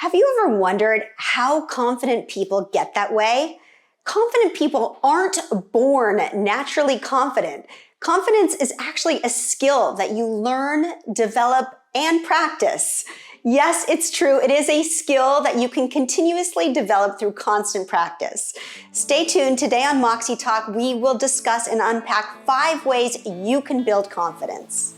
Have you ever wondered how confident people get that way? Confident people aren't born naturally confident. Confidence is actually a skill that you learn, develop, and practice. Yes, it's true. It is a skill that you can continuously develop through constant practice. Stay tuned. Today on Moxie Talk, we will discuss and unpack 5 ways you can build confidence.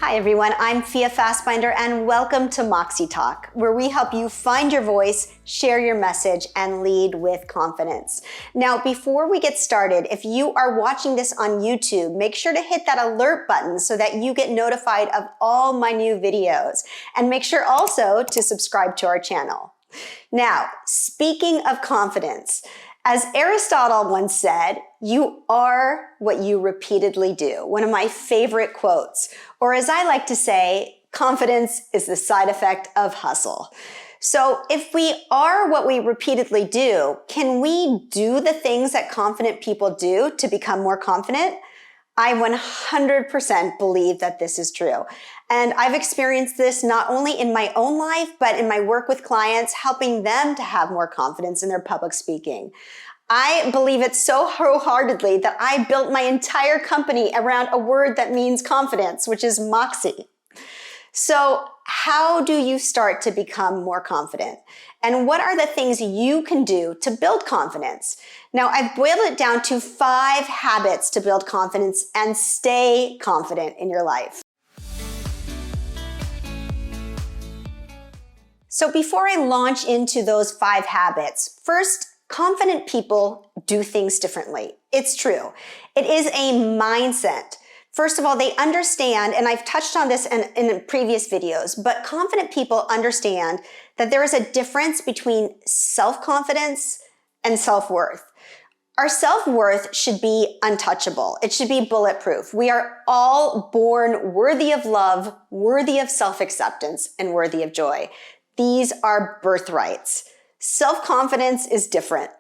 Hi everyone, I'm Fia Fastbinder and welcome to Moxie Talk, where we help you find your voice, share your message, and lead with confidence. Now, before we get started, if you are watching this on YouTube, make sure to hit that alert button so that you get notified of all my new videos. And make sure also to subscribe to our channel. Now, speaking of confidence, as Aristotle once said, you are what you repeatedly do. One of my favorite quotes. Or as I like to say, confidence is the side effect of hustle. So if we are what we repeatedly do, can we do the things that confident people do to become more confident? I 100% believe that this is true. And I've experienced this not only in my own life, but in my work with clients, helping them to have more confidence in their public speaking. I believe it so wholeheartedly that I built my entire company around a word that means confidence, which is Moxie. So how do you start to become more confident? And what are the things you can do to build confidence? Now, I've boiled it down to 5 habits to build confidence and stay confident in your life. So before I launch into those 5 habits, first, confident people do things differently. It's true. It is a mindset. First of all, they understand, and I've touched on this in previous videos, but confident people understand that there is a difference between self-confidence and self-worth. Our self-worth should be untouchable. It should be bulletproof. We are all born worthy of love, worthy of self-acceptance, and worthy of joy. These are birthrights. Self-confidence is different.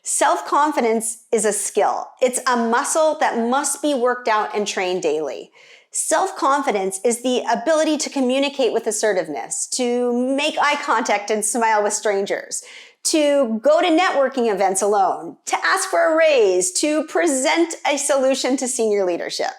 Self-confidence is a skill. It's a muscle that must be worked out and trained daily. Self-confidence is the ability to communicate with assertiveness, to make eye contact and smile with strangers, to go to networking events alone, to ask for a raise, to present a solution to senior leadership.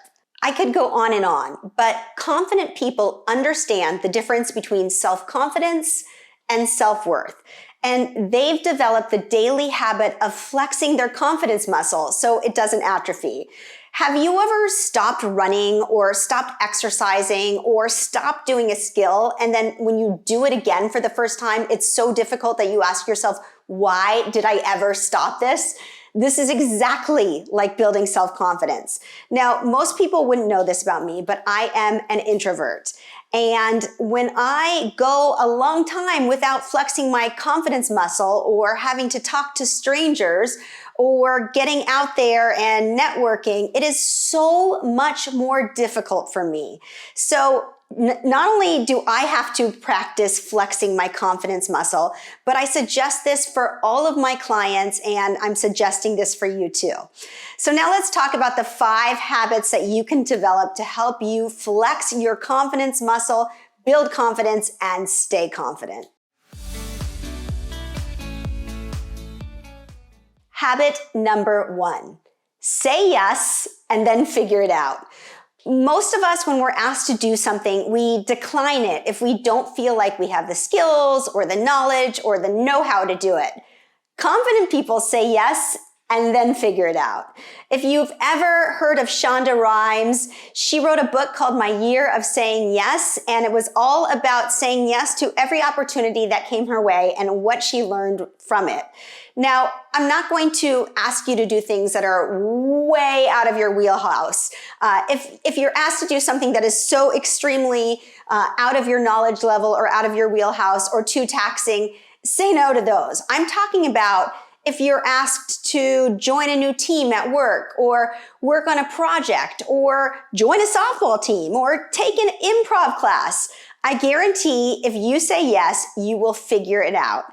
I could go on, but confident people understand the difference between self-confidence and self-worth. And they've developed the daily habit of flexing their confidence muscle so it doesn't atrophy. Have you ever stopped running or stopped exercising or stopped doing a skill, and then when you do it again for the first time, it's so difficult that you ask yourself, why did I ever stop this? This is exactly like building self-confidence. Now, most people wouldn't know this about me, but I am an introvert. And when I go a long time without flexing my confidence muscle or having to talk to strangers or getting out there and networking, it is so much more difficult for me. So not only do I have to practice flexing my confidence muscle, but I suggest this for all of my clients, and I'm suggesting this for you too. So now let's talk about the 5 habits that you can develop to help you flex your confidence muscle, build confidence, and stay confident. Habit number 1, say yes and then figure it out. Most of us, when we're asked to do something, we decline it if we don't feel like we have the skills or the knowledge or the know-how to do it. Confident people say yes and then figure it out. If you've ever heard of Shonda Rhimes, she wrote a book called My Year of Saying Yes, and it was all about saying yes to every opportunity that came her way and what she learned from it. Now, I'm not going to ask you to do things that are way out of your wheelhouse. If you're asked to do something that is so extremely out of your knowledge level or out of your wheelhouse or too taxing, say no to those. I'm talking about if you're asked to join a new team at work or work on a project or join a softball team or take an improv class. I guarantee if you say yes, you will figure it out.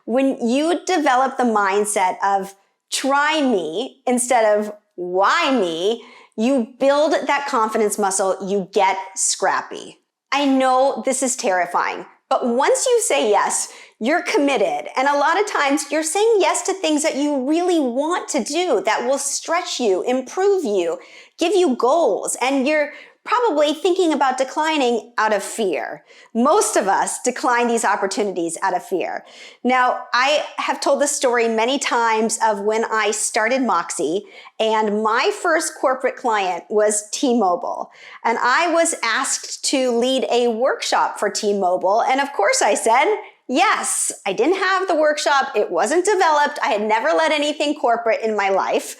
When you develop the mindset of try me instead of why me? You build that confidence muscle, you get scrappy. I know this is terrifying, but once you say yes, you're committed. And a lot of times you're saying yes to things that you really want to do, that will stretch you, improve you, give you goals, and you're probably thinking about declining out of fear. Most of us decline these opportunities out of fear. Now, I have told this story many times of when I started Moxie, and my first corporate client was T-Mobile. And I was asked to lead a workshop for T-Mobile, and of course I said, yes. I didn't have the workshop. It wasn't developed. I had never led anything corporate in my life.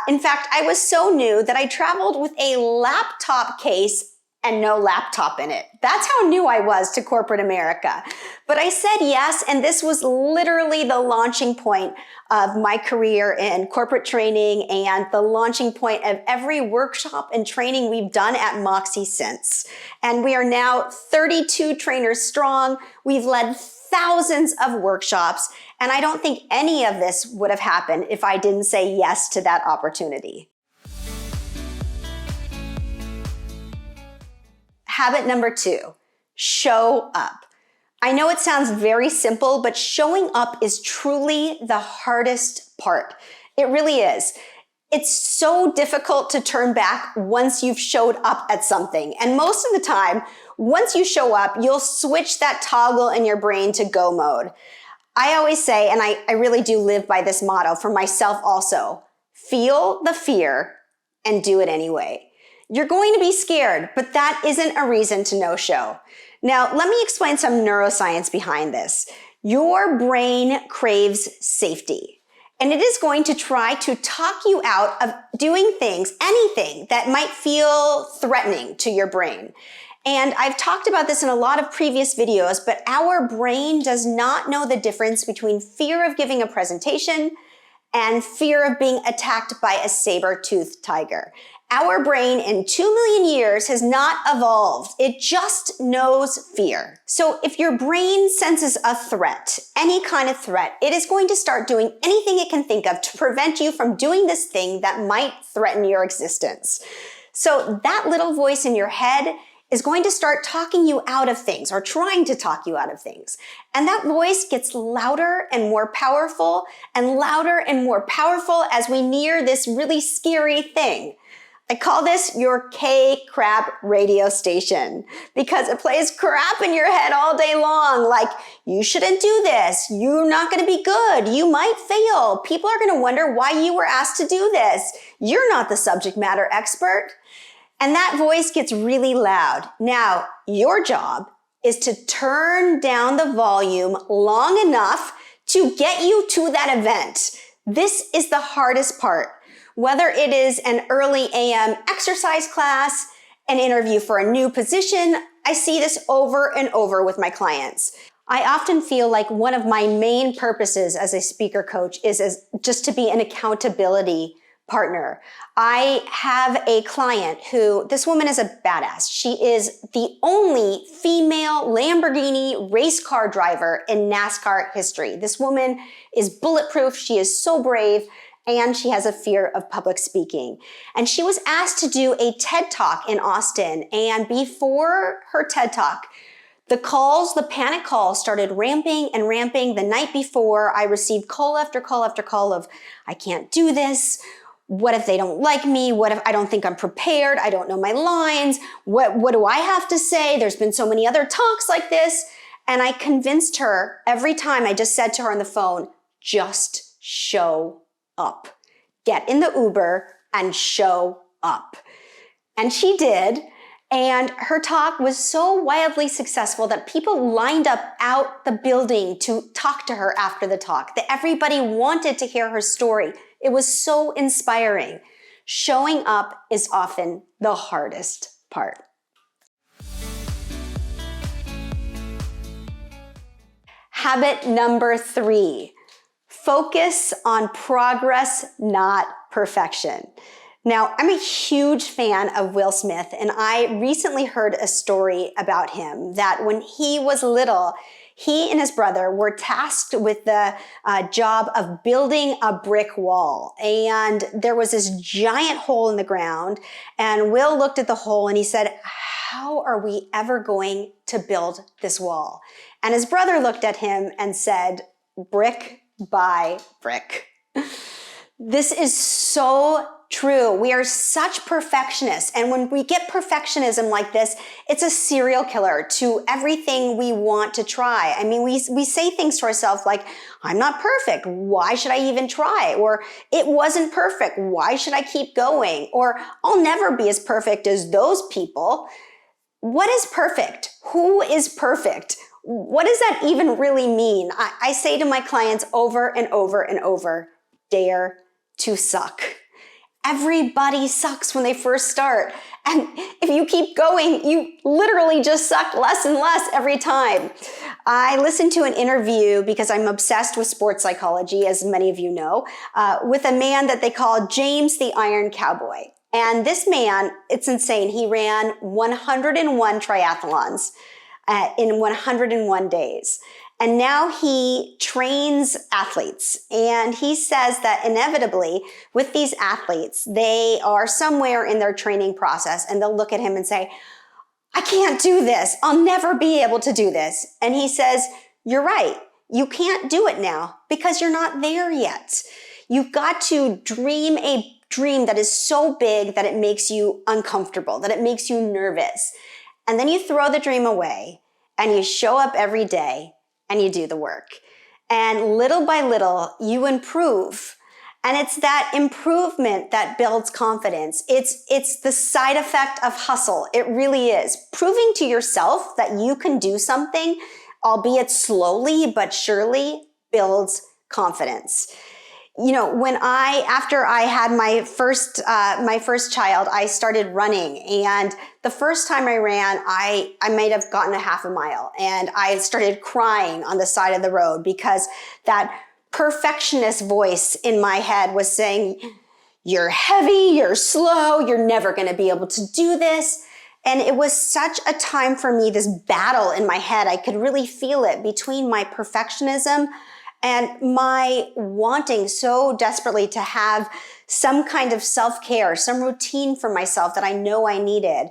In fact, I was so new that I traveled with a laptop case and no laptop in it. That's how new I was to corporate America. But I said yes, and this was literally the launching point of my career in corporate training and the launching point of every workshop and training we've done at Moxie since. And we are now 32 trainers strong. We've led thousands of workshops, and I don't think any of this would have happened if I didn't say yes to that opportunity. Habit number 2, show up. I know it sounds very simple, but showing up is truly the hardest part. It really is. It's so difficult to turn back once you've showed up at something. And most of the time, once you show up, you'll switch that toggle in your brain to go mode. I always say, and I really do live by this motto for myself also, feel the fear and do it anyway. You're going to be scared, but that isn't a reason to no-show. Now, let me explain some neuroscience behind this. Your brain craves safety, and it is going to try to talk you out of doing things, anything that might feel threatening to your brain. And I've talked about this in a lot of previous videos, but our brain does not know the difference between fear of giving a presentation and fear of being attacked by a saber-toothed tiger. Our brain in 2 million years has not evolved. It just knows fear. So if your brain senses a threat, any kind of threat, it is going to start doing anything it can think of to prevent you from doing this thing that might threaten your existence. So that little voice in your head is going to start talking you out of things or trying to talk you out of things. And that voice gets louder and more powerful and louder and more powerful as we near this really scary thing. I call this your KCRAP radio station because it plays crap in your head all day long. Like, you shouldn't do this. You're not going to be good. You might fail. People are going to wonder why you were asked to do this. You're not the subject matter expert. And that voice gets really loud. Now, your job is to turn down the volume long enough to get you to that event. This is the hardest part. Whether it is an early AM exercise class, an interview for a new position, I see this over and over with my clients. I often feel like one of my main purposes as a speaker coach is just to be an accountability partner. I have a client who, this woman is a badass. She is the only female Lamborghini race car driver in NASCAR history. This woman is bulletproof. She is so brave. And she has a fear of public speaking. And she was asked to do a TED Talk in Austin. And before her TED Talk, the panic calls started ramping and ramping. The night before, I received call after call after call of, I can't do this. What if they don't like me? What if I don't think I'm prepared? I don't know my lines. What do I have to say? There's been so many other talks like this. And I convinced her every time. I just said to her on the phone, just show up. Get in the Uber and show up. And she did. And her talk was so wildly successful that people lined up out the building to talk to her after the talk, that everybody wanted to hear her story. It was so inspiring. Showing up is often the hardest part. Habit number 3. Focus on progress, not perfection. Now, I'm a huge fan of Will Smith, and I recently heard a story about him that when he was little, he and his brother were tasked with the job of building a brick wall. And there was this giant hole in the ground. And Will looked at the hole and he said, how are we ever going to build this wall? And his brother looked at him and said, brick by brick. This is so true. We are such perfectionists. And when we get perfectionism like this, it's a serial killer to everything we want to try. I mean, we say things to ourselves like, I'm not perfect. Why should I even try? Or it wasn't perfect. Why should I keep going? Or I'll never be as perfect as those people. What is perfect? Who is perfect? What does that even really mean? I say to my clients over and over and over, dare to suck. Everybody sucks when they first start. And if you keep going, you literally just suck less and less every time. I listened to an interview because I'm obsessed with sports psychology, as many of you know, with a man that they call James the Iron Cowboy. And this man, it's insane. He ran 101 triathlons in 101 days. And now he trains athletes. And he says that inevitably with these athletes, they are somewhere in their training process and they'll look at him and say, I can't do this. I'll never be able to do this. And he says, you're right. You can't do it now because you're not there yet. You've got to dream a dream that is so big that it makes you uncomfortable, that it makes you nervous. And then you throw the dream away and you show up every day and you do the work. And little by little, you improve. And it's that improvement that builds confidence. It's the side effect of hustle. It really is. Proving to yourself that you can do something, albeit slowly but surely, builds confidence. You know, after I had my first child, I started running. And the first time I ran, I might have gotten a half a mile. And I started crying on the side of the road because that perfectionist voice in my head was saying, you're heavy, you're slow, you're never going to be able to do this. And it was such a time for me, this battle in my head. I could really feel it between my perfectionism and my wanting so desperately to have some kind of self-care, some routine for myself that I know I needed.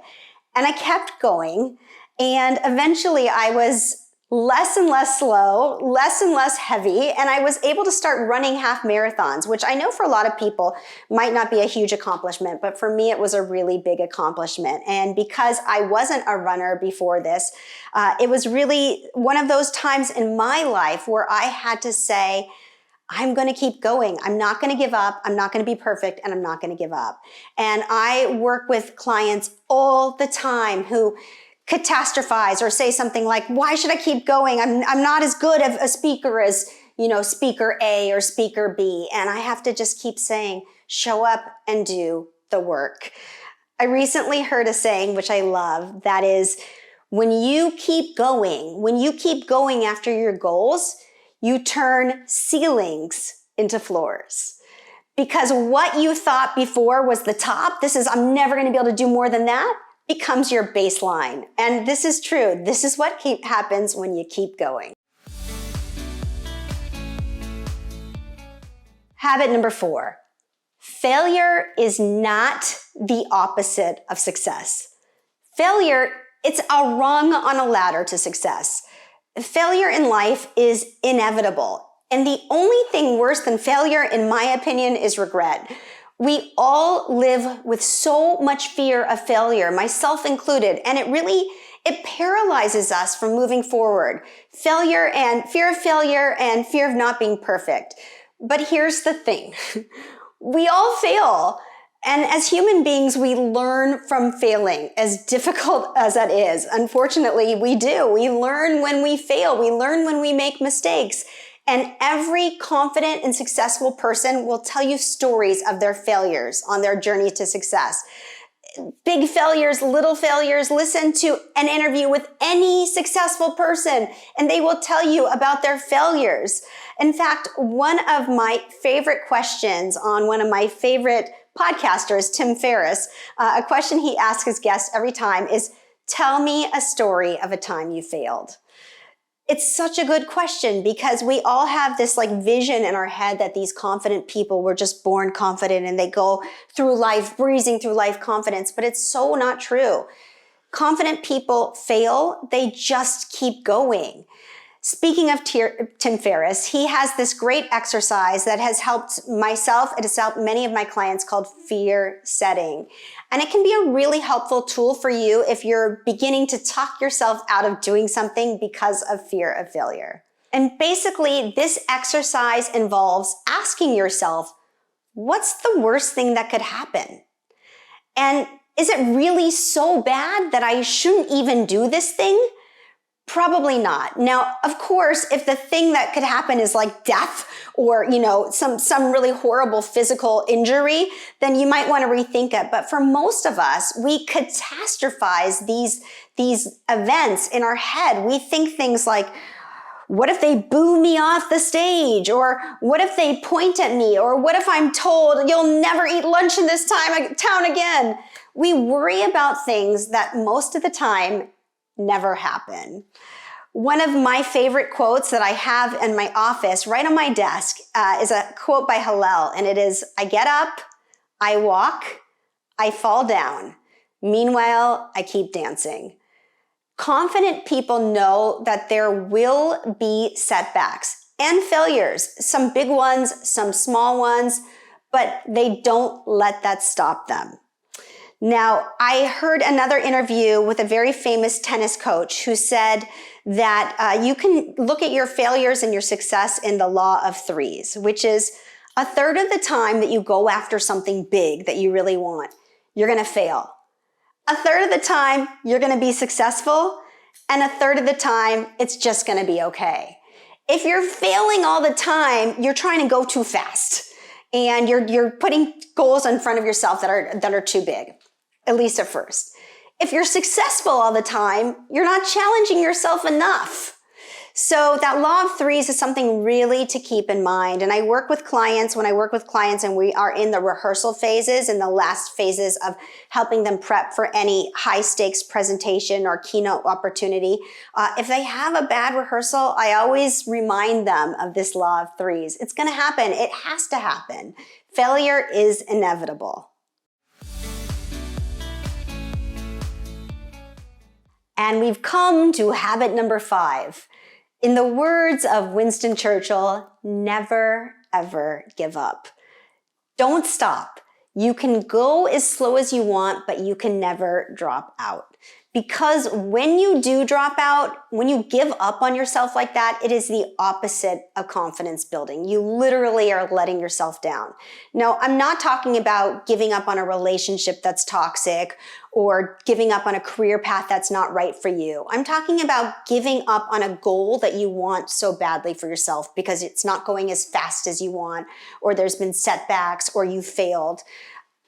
And I kept going. And eventually I was less and less slow, less and less heavy, and I was able to start running half marathons, which I know for a lot of people might not be a huge accomplishment, but for me it was a really big accomplishment. And because I wasn't a runner before this, it was really one of those times in my life where I had to say, I'm going to keep going. I'm not going to give up. I'm not going to be perfect, and I'm not going to give up. And I work with clients all the time who catastrophize or say something like, why should I keep going? I'm not as good of a speaker as, speaker A or speaker B. And I have to just keep saying, show up and do the work. I recently heard a saying, which I love, that is, when you keep going after your goals, you turn ceilings into floors. Because what you thought before was the top, I'm never going to be able to do more than that, becomes your baseline. And this is true. This is what happens when you keep going. Habit number 4. Failure is not the opposite of success. Failure, it's a rung on a ladder to success. Failure in life is inevitable. And the only thing worse than failure, in my opinion, is regret. We all live with so much fear of failure, myself included, and it paralyzes us from moving forward. Fear of failure and fear of not being perfect. But here's the thing. We all fail. And as human beings, we learn from failing, as difficult as that is. Unfortunately, we do. We learn when we fail. We learn when we make mistakes. And every confident and successful person will tell you stories of their failures on their journey to success. Big failures, little failures. Listen to an interview with any successful person and they will tell you about their failures. In fact, one of my favorite questions on one of my favorite podcasters, Tim Ferriss, a question he asks his guests every time is, tell me a story of a time you failed. It's such a good question because we all have this like vision in our head that these confident people were just born confident and they go through life, breezing through life confidence, but it's so not true. Confident people fail, they just keep going. Speaking of Tim Ferriss, he has this great exercise that has helped myself, it has helped many of my clients, called fear setting. And it can be a really helpful tool for you if you're beginning to talk yourself out of doing something because of fear of failure. And basically, this exercise involves asking yourself, what's the worst thing that could happen? And is it really so bad that I shouldn't even do this thing? Probably not. Now, of course, if the thing that could happen is like death or, some really horrible physical injury, then you might want to rethink it. But for most of us, we catastrophize these events in our head. We think things like, what if they boo me off the stage? Or what if they point at me? Or what if I'm told you'll never eat lunch in this town again? We worry about things that most of the time never happen. One of my favorite quotes that I have in my office, right on my desk, is a quote by Hillel, and it is, I get up, I walk, I fall down. Meanwhile, I keep dancing. Confident people know that there will be setbacks and failures, some big ones, some small ones, but they don't let that stop them. Now, I heard another interview with a very famous tennis coach who said that you can look at your failures and your success in the law of threes, which is a third of the time that you go after something big that you really want, you're going to fail. A third of the time, you're going to be successful, and a third of the time, it's just going to be okay. If you're failing all the time, you're trying to go too fast, and you're putting goals in front of yourself that are too big. At least at first. If you're successful all the time, you're not challenging yourself enough. So that law of threes is something really to keep in mind. And when I work with clients and we are in the rehearsal phases and the last phases of helping them prep for any high stakes presentation or keynote opportunity, if they have a bad rehearsal, I always remind them of this law of threes. It's going to happen. It has to happen. Failure is inevitable. And we've come to habit number 5. In the words of Winston Churchill, never, ever give up. Don't stop. You can go as slow as you want, but you can never drop out. Because when you do drop out, when you give up on yourself like that, it is the opposite of confidence building. You literally are letting yourself down. Now, I'm not talking about giving up on a relationship that's toxic or giving up on a career path that's not right for you. I'm talking about giving up on a goal that you want so badly for yourself because it's not going as fast as you want, or there's been setbacks, or you failed.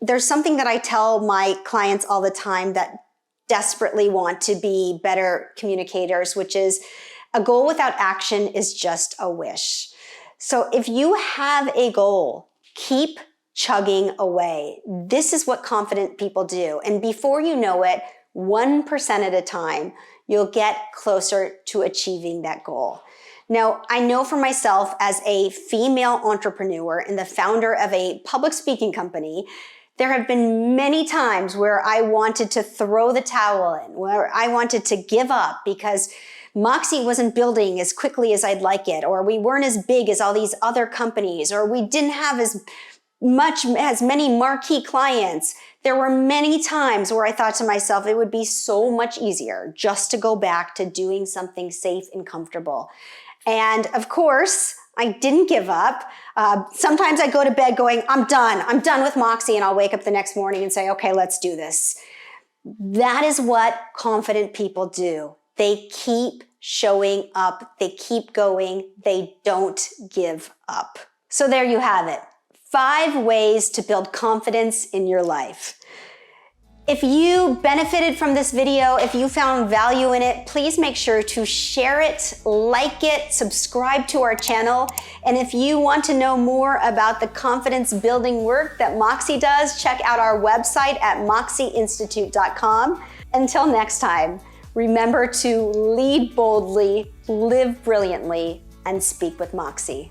There's something that I tell my clients all the time that desperately want to be better communicators, which is a goal without action is just a wish. So if you have a goal, keep chugging away. This is what confident people do. And before you know it, 1% at a time, you'll get closer to achieving that goal. Now, I know for myself as a female entrepreneur and the founder of a public speaking company, there have been many times where I wanted to throw the towel in, where I wanted to give up because Moxie wasn't building as quickly as I'd like it, or we weren't as big as all these other companies, or we didn't have as many marquee clients. There were many times where I thought to myself, it would be so much easier just to go back to doing something safe and comfortable. And of course, I didn't give up. Sometimes I go to bed going, I'm done with Moxie, and I'll wake up the next morning and say, okay, let's do this. That is what confident people do. They keep showing up, they keep going, they don't give up. So there you have it. 5 ways to build confidence in your life. If you benefited from this video, if you found value in it, please make sure to share it, like it, subscribe to our channel. And if you want to know more about the confidence building work that Moxie does, check out our website at moxieinstitute.com. Until next time, remember to lead boldly, live brilliantly, and speak with moxie.